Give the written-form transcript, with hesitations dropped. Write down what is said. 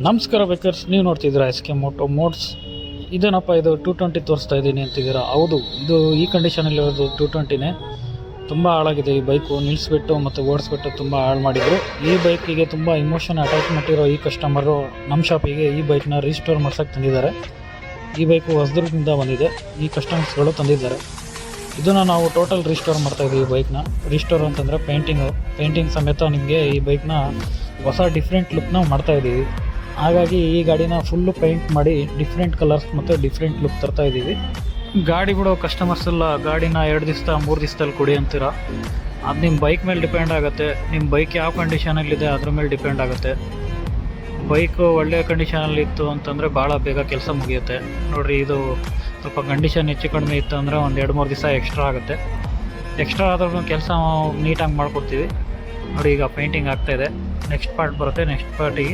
ನಮಸ್ಕಾರ ಬೇಕರ್ಸ್, ನೀವು ನೋಡ್ತಿದ್ದೀರಾ ಎಸ್ ಕೆ ಮೋಟ್ಸ್. ಇದೇನಪ್ಪ ಇದು 220 ತೋರಿಸ್ತಾ ಇದ್ದೀನಿ ಅಂತಿದ್ದೀರಾ. ಹೌದು, ಇದು ಈ ಕಂಡೀಷನಲ್ಲಿರೋದು 220ನೇ. ತುಂಬ ಹಾಳಾಗಿದೆ ಈ ಬೈಕು. ನಿಲ್ಲಿಸ್ಬಿಟ್ಟು ಮತ್ತು ಓಡಿಸ್ಬಿಟ್ಟು ತುಂಬ ಹಾಳು ಮಾಡಿದರು. ಈ ಬೈಕಿಗೆ ತುಂಬ ಇಮೋಷನ್ ಅಟ್ಯಾಚ್ಮೆಂಟ್ ಇರೋ ಈ ಕಸ್ಟಮರು ನಮ್ಮ ಶಾಪಿಗೆ ಈ ಬೈಕ್ನ ರೀಸ್ಟೋರ್ ಮಾಡ್ಸೋಕ್ಕೆ ತಂದಿದ್ದಾರೆ. ಈ ಬೈಕು ಹೊಸದುರ್ಗದಿಂದ ಬಂದಿದೆ. ಈ ಕಸ್ಟಮರ್ಸ್ಗಳು ತಂದಿದ್ದಾರೆ. ಇದನ್ನು ನಾವು ಟೋಟಲ್ ರೀಸ್ಟೋರ್ ಮಾಡ್ತಾಯಿದ್ದೀವಿ. ಈ ಬೈಕ್ನ ರೀಸ್ಟೋರ್ ಅಂತಂದರೆ ಪೇಂಟಿಂಗ್ ಸಮೇತ ನಿಮಗೆ ಈ ಬೈಕ್ನ ಹೊಸ ಡಿಫ್ರೆಂಟ್ ಲುಕ್ನ ಮಾಡ್ತಾಯಿದ್ದೀವಿ. ಹಾಗಾಗಿ ಈ ಗಾಡಿನ ಫುಲ್ಲು ಪೇಂಟ್ ಮಾಡಿ ಡಿಫ್ರೆಂಟ್ ಕಲರ್ಸ್ ಮತ್ತು ಡಿಫ್ರೆಂಟ್ ಲುಕ್ ತರ್ತಾಯಿದ್ದೀವಿ. ಗಾಡಿ ಬಿಡೋ ಕಸ್ಟಮರ್ಸ್ ಎಲ್ಲ ಗಾಡಿನ 2 ದಿವಸ 3 ದಿವಸದಲ್ಲಿ ಕೊಡಿ ಅಂತೀರ. ಅದು ನಿಮ್ಮ ಬೈಕ್ ಮೇಲೆ ಡಿಪೆಂಡ್ ಆಗುತ್ತೆ. ನಿಮ್ಮ ಬೈಕ್ ಯಾವ ಕಂಡೀಷನಲ್ಲಿದೆ ಅದ್ರ ಮೇಲೆ ಡಿಪೆಂಡ್ ಆಗುತ್ತೆ. ಬೈಕು ಒಳ್ಳೆಯ ಕಂಡೀಷನಲ್ಲಿತ್ತು ಅಂತಂದರೆ ಭಾಳ ಬೇಗ ಕೆಲಸ ಮುಗಿಯುತ್ತೆ. ನೋಡಿರಿ, ಇದು ಸ್ವಲ್ಪ ಕಂಡೀಷನ್ ಹೆಚ್ಚು ಕಡಿಮೆ ಇತ್ತು ಅಂದರೆ ಒಂದು 2-3 ದಿವಸ ಎಕ್ಸ್ಟ್ರಾ ಆಗುತ್ತೆ. ಎಕ್ಸ್ಟ್ರಾ ಆದ್ರೂ ಕೆಲಸ ನೀಟಾಗಿ ಮಾಡಿಕೊಡ್ತೀವಿ. ನೋಡಿ, ಈಗ ಪೇಂಟಿಂಗ್ ಆಗ್ತಾಯಿದೆ. ನೆಕ್ಸ್ಟ್ ಪಾರ್ಟ್ ಬರುತ್ತೆ. ನೆಕ್ಸ್ಟ್ ಪಾರ್ಟಿಗೆ